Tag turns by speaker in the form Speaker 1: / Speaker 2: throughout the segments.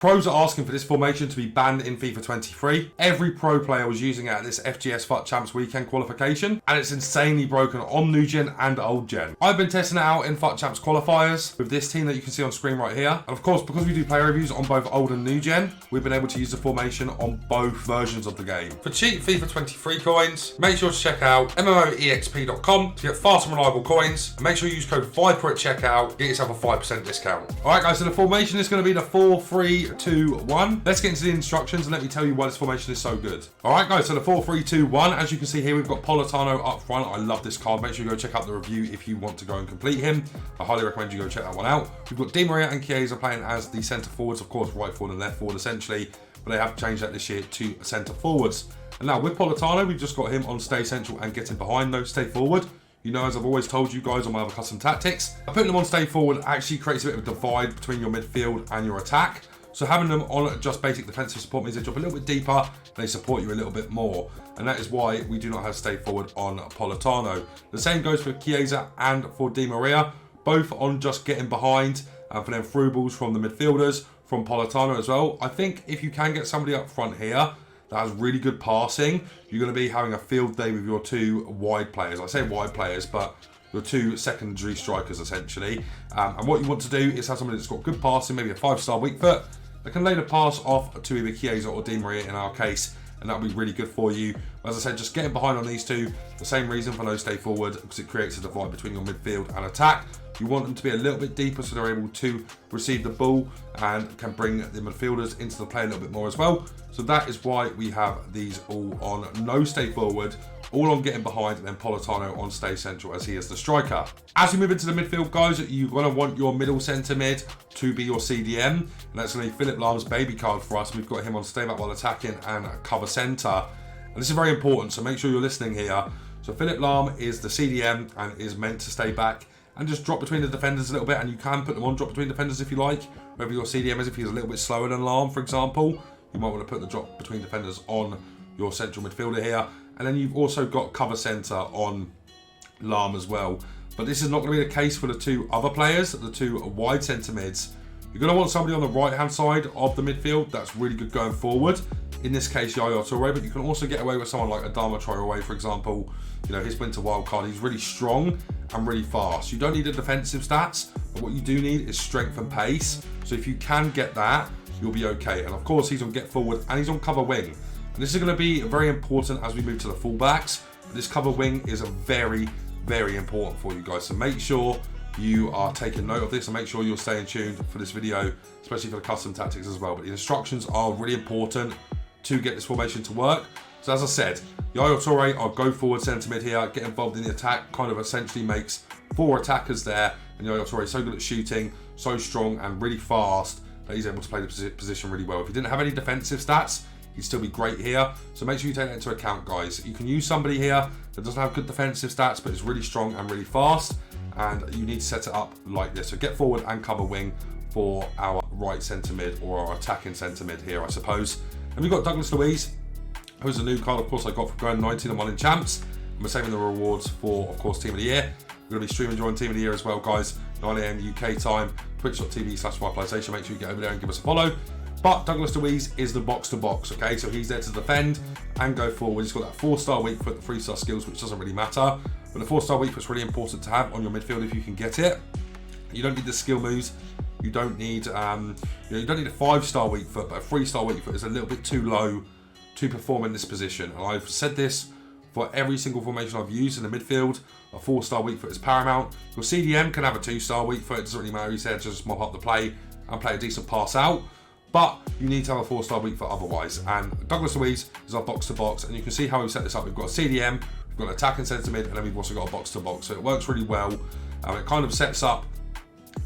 Speaker 1: Pros are asking for this formation to be banned in FIFA 23. Every pro player was using it at this FGS FUT Champs weekend qualification, and it's insanely broken on new gen and old gen. I've been testing it out in FUT Champs qualifiers with this team that you can see on screen right here. And of course, because we do player reviews on both old and new gen, we've been able to use the formation on both versions of the game. For cheap FIFA 23 coins, make sure to check out MMOEXP.com to get fast and reliable coins. And make sure you use code VIPER at checkout, get yourself a 5% discount. Alright guys, so the formation is going to be the 4-3-2-1. Let's get into the instructions and let me tell you why this formation is so good. Alright guys, so the 4-3-2-1, as you can see here, we've got Politano up front. I love this card. Make sure you go check out the review if you want to go and complete him. I highly recommend you go check that one out. We've got Di Maria and Chiesa playing as the centre forwards, of course, right forward and left forward essentially, but they have changed that this year to centre forwards. And now with Politano, we've just got him on stay central and getting behind, no stay forward. You know, as I've always told you guys on my other custom tactics, putting them on stay forward actually creates a bit of a divide between your midfield and your attack. So having them on just basic defensive support means they drop a little bit deeper, they support you a little bit more. And that is why we do not have stay forward on Politano. The same goes for Chiesa and for Di Maria, both on just getting behind, and for them through balls from the midfielders, from Politano as well. I think if you can get somebody up front here that has really good passing, you're going to be having a field day with your two wide players. I say wide players, but your two secondary strikers essentially. And what you want to do is have somebody that's got good passing, maybe a 5-star weak foot, that can lay the pass off to either Chiesa or Di Maria in our case, and that'll be really good for you. As I said, just getting behind on these two, the same reason for no stay forward, because it creates a divide between your midfield and attack. You want them to be a little bit deeper so they're able to receive the ball and can bring the midfielders into the play a little bit more as well. So that is why we have these all on no stay forward, all on getting behind, and then Politano on stay central as he is the striker. As we move into the midfield, guys, you're going to want your middle centre mid to be your CDM, and that's going to be Philipp Lahm's baby card for us. We've got him on stay back while attacking and cover centre, and this is very important, so make sure you're listening here. So Philipp Lahm is the CDM and is meant to stay back and just drop between the defenders a little bit, and you can put them on drop between defenders if you like. Whether your CDM is, if he's a little bit slower than Lahm, for example, you might want to put the drop between defenders on your central midfielder here. And then you've also got cover centre on Lahm as well. But this is not going to be the case for the two other players, the two wide centre mids. You're going to want somebody on the right-hand side of the midfield that's really good going forward. In this case, Yaya Toure, but you can also get away with someone like Adama Traore, for example. You know, his winter wildcard, he's really strong and really fast. You don't need the defensive stats, but what you do need is strength and pace. So if you can get that, you'll be okay. And of course, he's on get forward and he's on cover wing. And this is going to be very important as we move to the fullbacks. This cover wing is very, very important for you guys. So make sure you are taking note of this and make sure you're staying tuned for this video, especially for the custom tactics as well. But the instructions are really important to get this formation to work. So as I said, Yaya Toure, our go forward centre mid here, get involved in the attack, kind of essentially makes 4 attackers there. And Yaya Toure is so good at shooting, so strong and really fast that he's able to play the position really well. If he didn't have any defensive stats, he'd still be great here. So make sure you take that into account, guys. You can use somebody here that doesn't have good defensive stats, but is really strong and really fast. And you need to set it up like this. So get forward and cover wing for our right centre mid, or our attacking centre mid here, I suppose. And we've got Douglas Luiz, who's a new card, of course, I got for going 19-1 in champs. And we're saving the rewards for, of course, Team of the Year. We're going to be streaming during Team of the Year as well, guys. 9 AM UK time, twitch.tv/FirePlayStation. Make sure you get over there and give us a follow. But Douglas Luiz is the box-to-box, okay? So he's there to defend and go forward. He's got that 4-star weak foot, the 3-star skills, which doesn't really matter. But the 4-star weak foot's really important to have on your midfield if you can get it. You don't need the skill moves. You don't need, you don't need a 5-star weak foot, but a 3-star weak foot is a little bit too low to perform in this position. And I've said this for every single formation I've used in the midfield. A 4-star weak foot is paramount. Your CDM can have a 2-star weak foot. It doesn't really matter. He's there to just mop up the play and play a decent pass out. But you need to have a 4-star weak foot otherwise. And Douglas Luiz is our box-to-box. And you can see how we've set this up. We've got a CDM, we've got an attacking centre mid, and then we've also got a box-to-box. So it works really well. It kind of sets up,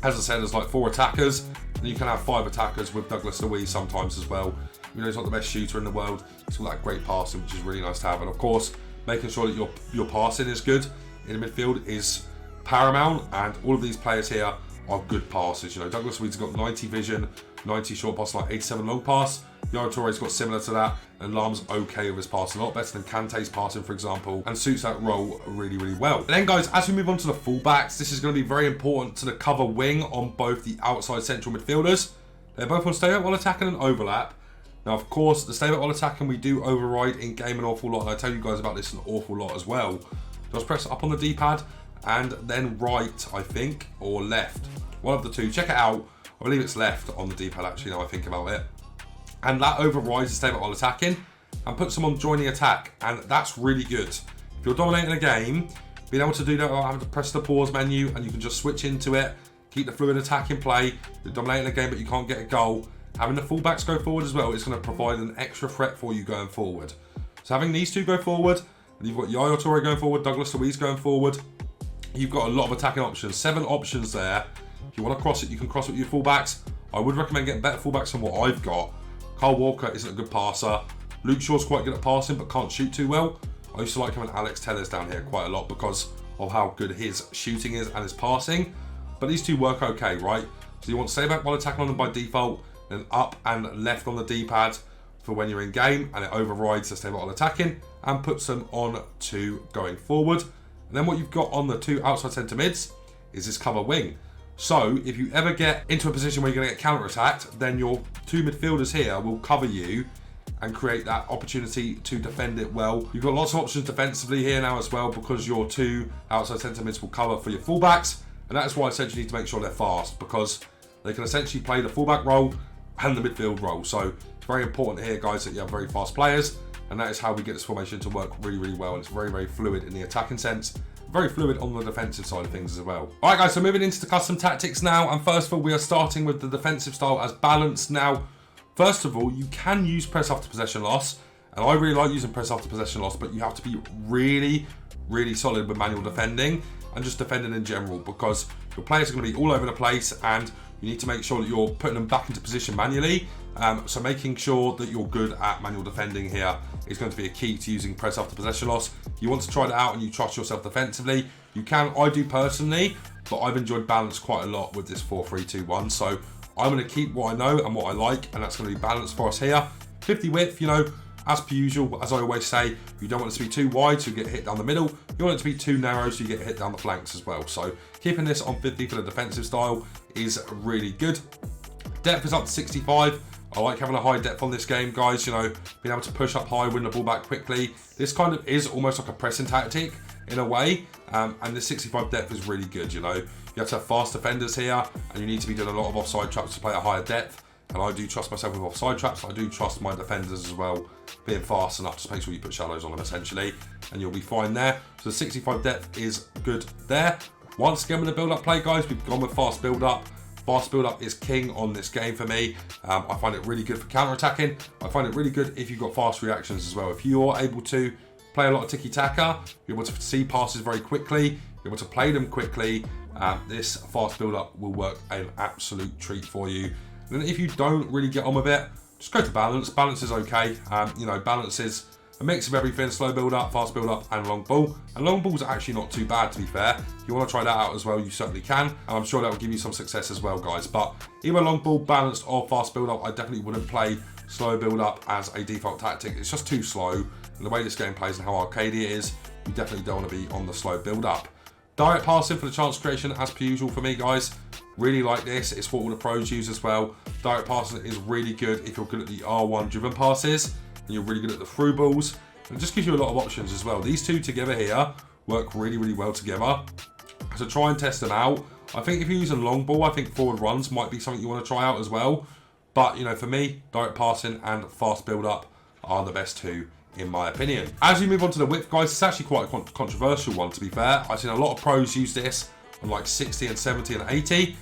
Speaker 1: as I said, as like 4 attackers. And you can have 5 attackers with Douglas Luiz sometimes as well. You know, he's not the best shooter in the world. He's got that great passing, which is really nice to have. And of course, making sure that your passing is good in the midfield is paramount. And all of these players here are good passes. You know, Douglas Luiz has got 90 vision, 90 short pass, like 87 long pass. Yaya Toure's got similar to that, and Lahm's okay with his passing, a lot better than Kante's passing, for example, and suits that role really, really well. And then, guys, as we move on to the fullbacks, this is going to be very important to the cover wing on both the outside central midfielders They're both on stay back while attacking and overlap. Now, of course, the stay back while attacking we do override in game an awful lot, and I tell you guys about this an awful lot as well. Just press up on the D-pad and then right, I think, or left. One of the two. Check it out. I believe it's left on the D-pad actually, now I think about it. And that overrides the stay back while attacking and puts them on joining attack, and that's really good. If you're dominating a game, being able to do that without having to press the pause menu, and you can just switch into it, keep the fluid attack in play. You're dominating a game but you can't get a goal. Having the fullbacks go forward as well is going to provide an extra threat for you going forward. So having these two go forward, and you've got Yaya Toure going forward, Douglas Luiz going forward, you've got a lot of attacking options. 7 options there. If you want to cross it, you can cross it with your fullbacks. I would recommend getting better fullbacks than what I've got. Kyle Walker isn't a good passer. Luke Shaw's quite good at passing but can't shoot too well. I used to like having Alex Tellers down here quite a lot because of how good his shooting is and his passing. But these two work okay, right? So you want to stay back while attacking on them by default, then up and left on the D-pad for when you're in game, and it overrides the stay back while attacking and puts them on to going forward. And then what you've got on the 2 outside centre mids is this cover wing. So if you ever get into a position where you're going to get counter-attacked, then your 2 midfielders here will cover you and create that opportunity to defend it well. You've got lots of options defensively here now as well, because your 2 outside centre mids will cover for your fullbacks, and that's why essentially you need to make sure they're fast, because they can essentially play the fullback role and the midfield role. So it's very important here, guys, that you have very fast players, and that is how we get this formation to work really, really well. And it's very, very fluid in the attacking sense, very fluid on the defensive side of things as well. All right, guys, so moving into the custom tactics now, and first of all, we are starting with the defensive style as balanced. Now, first of all, you can use press after possession loss, and I really like using press after possession loss, but you have to be really, really solid with manual defending and just defending in general, because your players are going to be all over the place, and you need to make sure that you're putting them back into position manually. So making sure that you're good at manual defending here is going to be a key to using press after possession loss. You want to try that out and you trust yourself defensively. You can, I do personally, but I've enjoyed balance quite a lot with this 4-3-2-1. So I'm going to keep what I know and what I like, and that's going to be balanced for us here. 50 width, you know, as per usual, as I always say, you don't want it to be too wide so you get hit down the middle. You want it to be too narrow so you get hit down the flanks as well. So keeping this on 50 for the defensive style is really good. Depth is up to 65. I like having a high depth on this game, guys. You know, being able to push up high, win the ball back quickly. This kind of is almost like a pressing tactic in a way. And the 65 depth is really good, you know. You have to have fast defenders here, and you need to be doing a lot of offside traps to play a higher depth. And I do trust myself with offside traps. I do trust my defenders as well, being fast enough to make sure you put shallows on them essentially, and you'll be fine there. So the 65 depth is good there. Once again with the build-up play, guys, we've gone with fast build-up. Fast build-up is king on this game for me. I find it really good for counter-attacking. I find it really good if you've got fast reactions as well. If you're able to play a lot of tiki-taka, you're able to see passes very quickly, you're able to play them quickly, this fast build-up will work an absolute treat for you. And then if you don't really get on with it, just go to balance. Balance is okay. You know, balance is a mix of everything: slow build up, fast build up, and long ball. And long ball's actually not too bad, to be fair. If you want to try that out as well, you certainly can. And I'm sure that will give you some success as well, guys. But either long ball, balanced, or fast build up, I definitely wouldn't play slow build up as a default tactic. It's just too slow. And the way this game plays and how arcadey it is, you definitely don't want to be on the slow build up. Direct passing for the chance creation, as per usual for me, guys. Really like this. It's what all the pros use as well. Direct passing is really good if you're good at the R1 driven passes, and you're really good at the through balls. And it just gives you a lot of options as well. These two together here work really, really well together. So try and test them out. I think if you're using long ball, I think forward runs might be something you want to try out as well. But, you know, for me, direct passing and fast build up are the best two, in my opinion. As we move on to the width, guys, it's actually quite a controversial one, to be fair. I've seen a lot of pros use this on like 60 and 70 and 80.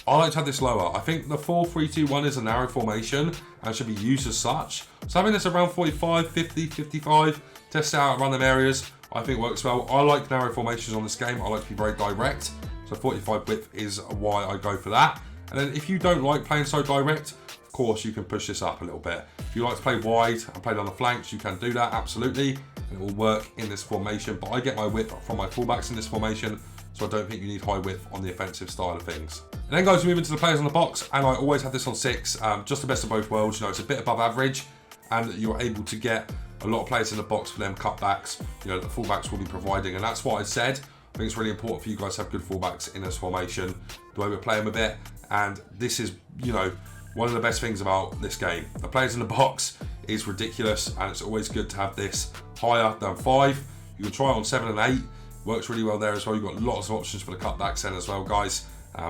Speaker 1: I like to have this lower. I think the 4-3-2-1 is a narrow formation and should be used as such. So having this around 45, 50, 55, test it out around them areas, I think works well. I like narrow formations on this game. I like to be very direct. So 45 width is why I go for that. And then if you don't like playing so direct, of course you can push this up a little bit. If you like to play wide and play down the flanks, you can do that, absolutely. And it will work in this formation. But I get my width from my fullbacks in this formation, so I don't think you need high width on the offensive style of things. And then, guys, we move into the players on the box, and I always have this on 6, just the best of both worlds. You know, it's a bit above average, and you're able to get a lot of players in the box for them cutbacks, you know, the fullbacks will be providing, and that's what I said. I think it's really important for you guys to have good fullbacks in this formation, the way we're playing with it, and this is, you know, one of the best things about this game. The players in the box is ridiculous, and it's always good to have this higher than 5. You can try it on 7 and 8. Works really well there as well. You've got lots of options for the cutbacks then as well, guys.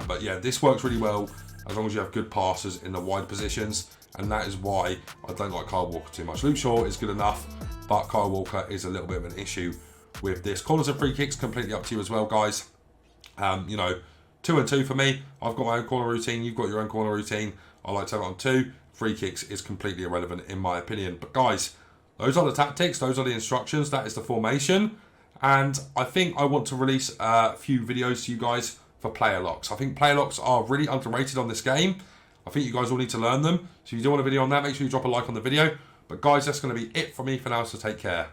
Speaker 1: But yeah, this works really well as long as you have good passers in the wide positions, and that is why I don't like Kyle Walker too much. Luke Shaw is good enough, but Kyle Walker is a little bit of an issue with this. Corners and free kicks, completely up to you as well, guys. You know, 2 and 2 for me. I've got my own corner routine. You've got your own corner routine. I like to have it on 2. Free kicks is completely irrelevant in my opinion. But guys, those are the tactics. Those are the instructions. That is the formation. And I think I want to release a few videos to you guys for player locks. I think player locks are really underrated on this game. I think you guys all need to learn them. So if you do want a video on that, make sure you drop a like on the video. But guys, that's going to be it for me for now, so take care.